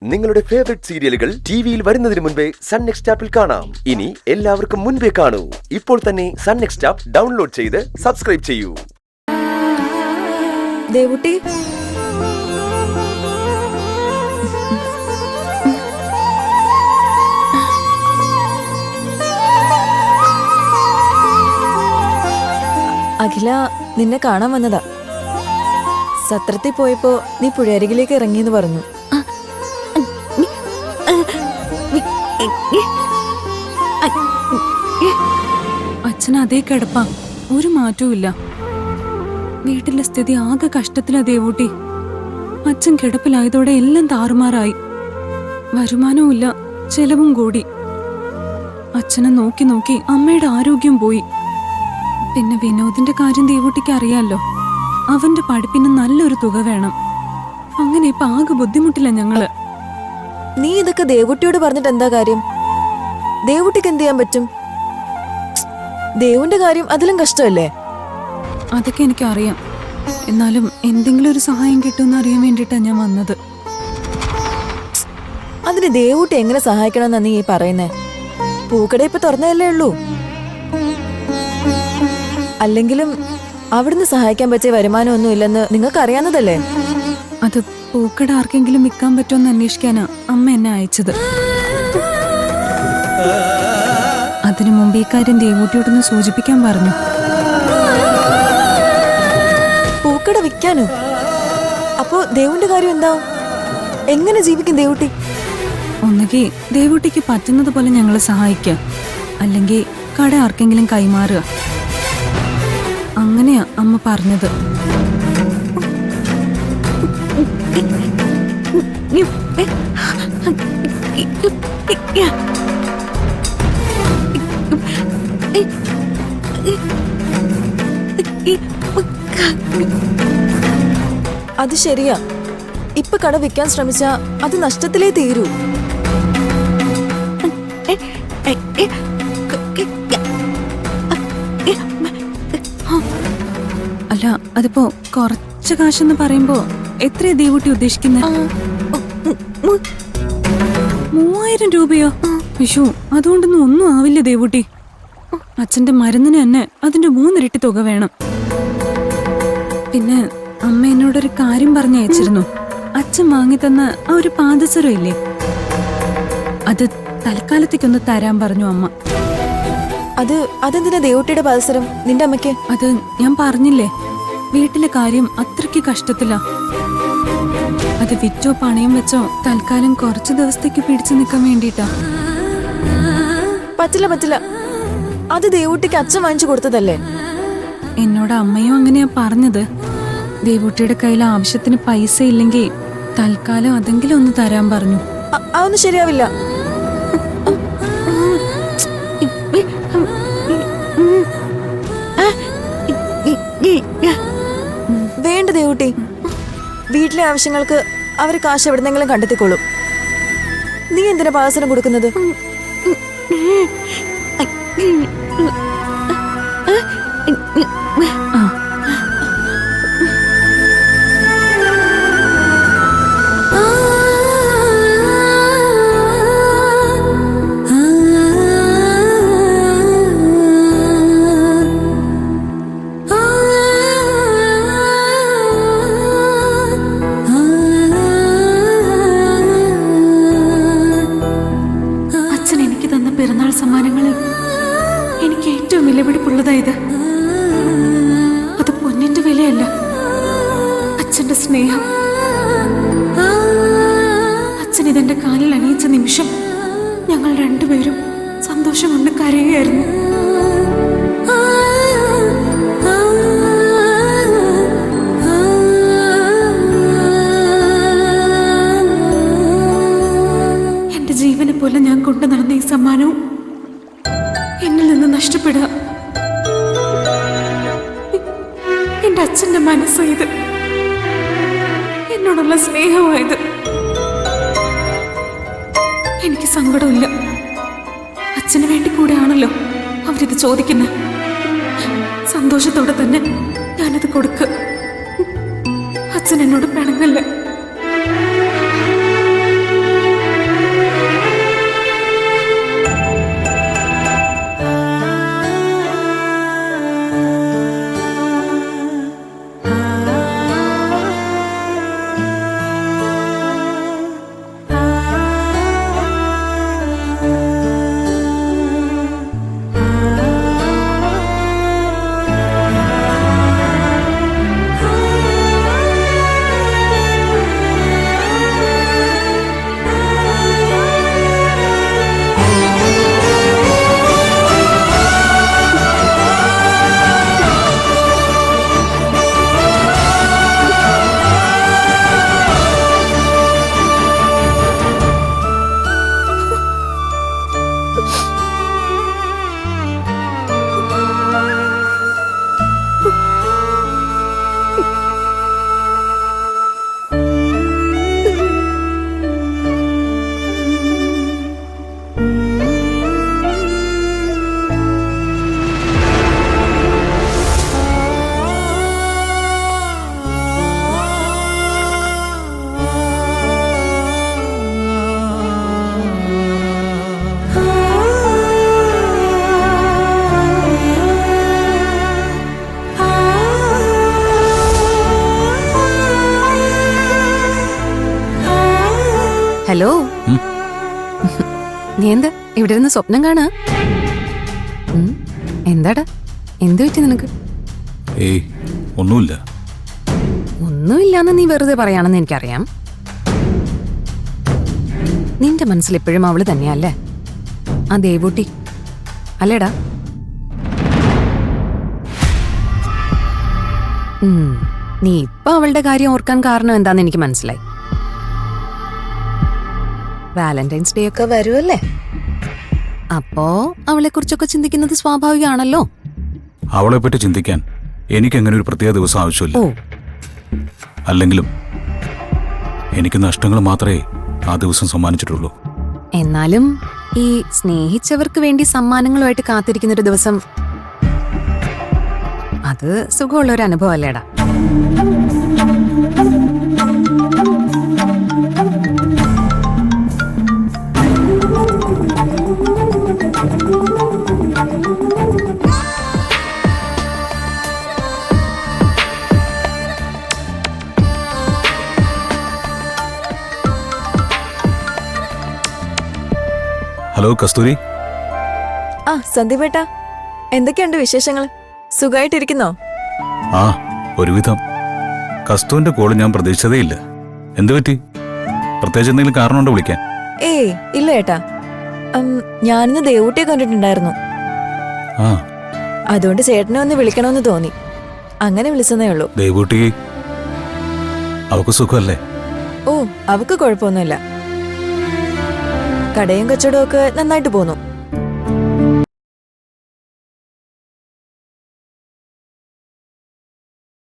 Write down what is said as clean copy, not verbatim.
നിങ്ങളുടെ ഫേവറേറ്റ് സീരിയലുകൾ ടിവിയിൽ വരുന്നതിന് മുൻപേ സൺ നെക്സ്റ്റ് ആപ്പിൽ കാണാം. ഇനി എല്ലാവർക്കും മുൻപേ കാണൂ. ഇപ്പോൾ തന്നെ സൺ നെക്സ്റ്റ് ആപ്പ് ഡൗൺലോഡ് ചെയ്ത് സബ്സ്ക്രൈബ് ചെയ്യൂ. ദേവുട്ടി, അഖില നിന്നെ കാണാൻ വന്നതാ. സത്രത്തിൽ പോയപ്പോ നീ പുഴയരികിലേക്ക് ഇറങ്ങിയെന്ന് പറഞ്ഞു. അച്ഛൻ അതേ കിടപ്പാ, ഒരു മാറ്റവും ഇല്ല. വീട്ടിലെ സ്ഥിതി ആകെ കഷ്ടത്തിലാ ദേവൂട്ടി. അച്ഛൻ കിടപ്പിലായതോടെ എല്ലാം താറുമാറായി. വരുമാനവും ഇല്ല, ചെലവും കൂടി. അച്ഛനെ നോക്കി നോക്കി അമ്മയുടെ ആരോഗ്യം പോയി. പിന്നെ വിനോദിന്റെ കാര്യം ദേവൂട്ടിക്ക് അറിയാലോ. അവന്റെ പഠിപ്പിന് നല്ലൊരു തുക വേണം. അങ്ങനെ ഇപ്പൊ ആകെ ബുദ്ധിമുട്ടില്ല ഞങ്ങള്. നീ ഇതൊക്കെ ദേവുട്ടിയോട് പറഞ്ഞിട്ട് എന്താ കാര്യം? ദേവുട്ടിക്ക് എന്ത് ചെയ്യാൻ പറ്റും? ദേവുന്റെ കാര്യം അതിലും കഷ്ടമല്ലേ? അതൊക്കെ എനിക്കറിയാം. എന്നാലും എന്തെങ്കിലും ഒരു സഹായം കിട്ടുമെന്ന് അറിയാൻ വേണ്ടിട്ടാ ഞാൻ വന്നത്. അതിന് ദേവുട്ടി എങ്ങനെ സഹായിക്കണമെന്നാ നീ പറയുന്നേ? പൂക്കട ഇപ്പൊ തുറന്നതല്ലേ ഉള്ളൂ. അല്ലെങ്കിലും അവിടുന്ന് സഹായിക്കാൻ പറ്റിയ വരുമാനമൊന്നും ഇല്ലെന്ന് നിങ്ങൾക്ക് അറിയാവുന്നതല്ലേ? അത് പൂക്കട ആർക്കെങ്കിലും വിൽക്കാൻ പറ്റുമെന്ന് അന്വേഷിക്കാനാ അമ്മ എന്നെ അയച്ചത്. അതിനു മുമ്പ് ഈ കാര്യം ദേവൂട്ടിയോടൊന്ന് സൂചിപ്പിക്കാൻ പറഞ്ഞു. പൂക്കട വിൽക്കാനോ? അപ്പോ ദേവുന്റെ കാര്യം എന്താവും? എങ്ങനെ ജീവിക്കും ദേവുട്ടി? ഒന്നുകിൽ ദേവൂട്ടിക്ക് പറ്റുന്നത് പോലെ ഞങ്ങളെ സഹായിക്കുക, അല്ലെങ്കിൽ കട ആർക്കെങ്കിലും കൈമാറുക. അങ്ങനെയാ അമ്മ പറഞ്ഞത്. അത് ശരിയാ. ഇപ്പൊ കട വിൽക്കാൻ ശ്രമിച്ചാ അത് നഷ്ടത്തിലേ തീരൂ. അല്ല, അതിപ്പോ കുറച്ച് കാശെന്ന് പറയുമ്പോ എത്രയാ ദേവൂട്ടി ഉദ്ദേശിക്കുന്നത്? 3000 രൂപയോ? വിഷു, അതുകൊണ്ടൊന്നും ഒന്നും ആവില്ല ദേവൂട്ടി. അച്ഛന്റെ മരുന്നിന് തന്നെ അതിന്റെ 3 ഇരട്ടി തുക വേണം. പിന്നെ അമ്മ എന്നോടൊരു കാര്യം പറഞ്ഞയച്ചിരുന്നു. അച്ഛൻ വാങ്ങിത്തന്ന ആ ഒരു പാദസരം ഇല്ലേ, അത് തൽക്കാലത്തേക്കൊന്ന് തരാൻ പറഞ്ഞു അമ്മ. അതെന്തിനാ ദേവുട്ടിയുടെ പാദസരം നിന്റെ അമ്മയ്ക്ക്? അത് ഞാൻ പറഞ്ഞില്ലേ, വീട്ടിലെ കാര്യം അത്രയ്ക്ക് കഷ്ടത്തിലാ. അത് വിറ്റോ പണയം വെച്ചോ തൽക്കാലം കുറച്ചു ദിവസത്തേക്ക് പിടിച്ചു നിൽക്കാൻ വേണ്ടിട്ടാ. പറ്റില്ല. അത് ദേവുട്ടിക്ക് അച്ഛൻ വാങ്ങിച്ചു കൊടുത്തതല്ലേ? എന്നോട് അമ്മയും അങ്ങനെയാ പറഞ്ഞത്. ദേവൂട്ടിയുടെ കയ്യിൽ ആവശ്യത്തിന് പൈസ ഇല്ലെങ്കിൽ തൽക്കാലം അതെങ്കിലും ഒന്ന് തരാൻ പറഞ്ഞു. അതൊന്നും ശരിയാവില്ല. വേണ്ട ദേവുട്ടി, വീട്ടിലെ ആവശ്യങ്ങൾക്ക് അവര് കാശ് എവിടെന്നെങ്കിലും കണ്ടെത്തിക്കോളും. നീ എന്തിനാ പാദസരം കൊടുക്കുന്നത്? പിറന്നാൾ സമ്മാനങ്ങളിൽ എനിക്ക് ഏറ്റവും വിലപിടിപ്പുള്ളതായത്. അത് പൊന്നിന്റെ വിലയല്ല, അച്ഛന്റെ സ്നേഹം. അച്ഛൻ ഇതെന്റെ കാലിൽ അണിയിച്ച നിമിഷം ഞങ്ങൾ രണ്ടുപേരും സന്തോഷം കൊണ്ട് കരയുകയായിരുന്നു. എന്റെ ജീവനെ പോലെ ഞാൻ കൊണ്ടു നടന്ന ഈ സമ്മാനവും എന്നിൽ നിന്ന് നഷ്ടപ്പെടുക. എന്റെ അച്ഛന്റെ മനസ്സായത്, എന്നോടുള്ള സ്നേഹമായത്. എനിക്ക് സങ്കടമില്ല. അച്ഛന് വേണ്ടി കൂടെയാണല്ലോ അവരിത് ചോദിക്കുന്നത്. സന്തോഷത്തോടെ തന്നെ ഞാനത് കൊടുക്കുക. അച്ഛൻ എന്നോട് പിണങ്ങല്ലേ. ഹലോ. നീ എന്താ ഇവിടെ ഇരുന്ന് സ്വപ്നം കാണാ? എന്താടാ, എന്ത് പറ്റി നിനക്ക്? ഏയ് ഒന്നുമില്ല. ഒന്നുമില്ലാന്ന് നീ വെറുതെ പറയാണെന്ന് എനിക്കറിയാം. നിന്റെ മനസ്സിൽ എപ്പോഴും അവള് തന്നെയല്ലേ ആ ദേവൂട്ടി, അല്ലേടാ? നീ ഇപ്പൊ അവളുടെ കാര്യം ഓർക്കാൻ കാരണം എന്താന്ന് എനിക്ക് മനസ്സിലായി. വാലന്റൈൻസ് ഡേ ഒക്കെ വരുമല്ലേ, അപ്പോ അവളെ കുറിച്ചൊക്കെ ചിന്തിക്കുന്നത് സ്വാഭാവികമാണല്ലോ. അവളെ പറ്റി ചിന്തിക്കാൻ എനിക്ക് അങ്ങനെ ഒരു പ്രത്യേക ദിവസം ആവശ്യമില്ല. ഓ, അല്ലെങ്കിലും എനിക്ക് നഷ്ടങ്ങൾ മാത്രമേ ആ ദിവസം സമ്മാനിച്ചിട്ടുള്ളൂ. എന്നാലും ഈ സ്നേഹിച്ചവർക്ക് വേണ്ടി സമ്മാനങ്ങളുമായിട്ട് കാത്തിരിക്കുന്നൊരു ദിവസം, അത് സുഖമുള്ള ഒരു അനുഭവം അല്ലേടാ? ഹലോ കസ്തൂരി. ആ സന്ദീപേട്ടാ, എന്തൊക്കെയുണ്ട് വിശേഷങ്ങൾ? സുഖമായിട്ടിരിക്കുന്നോ? ആ ഒരുവിധം. കസ്തൂരിന്റെ കോള് ഞാൻ പ്രതീക്ഷിച്ചതേയില്ല. എന്തു പറ്റി? പ്രത്യേകിച്ച് എന്തെങ്കിലും കാരണമുണ്ടോ വിളിക്കാൻ? ഏയ് ഇല്ല ഏട്ടാ, ഞാനിന്ന് ദേവൂട്ടിയെ കണ്ടിട്ടുണ്ടായിരുന്നു. ആ, അതുകൊണ്ട് ചേട്ടനെ ഒന്ന് വിളിക്കണമെന്ന് തോന്നി, അങ്ങനെ വിളിച്ചതേ ഉള്ളൂ. ദേവൂട്ടി അവക്ക് സുഖമല്ലേ? ഓ, അവക്ക് കുഴപ്പമൊന്നുമില്ല. കടയും കച്ചവടവും ഒക്കെ നന്നായിട്ട് പോന്നു.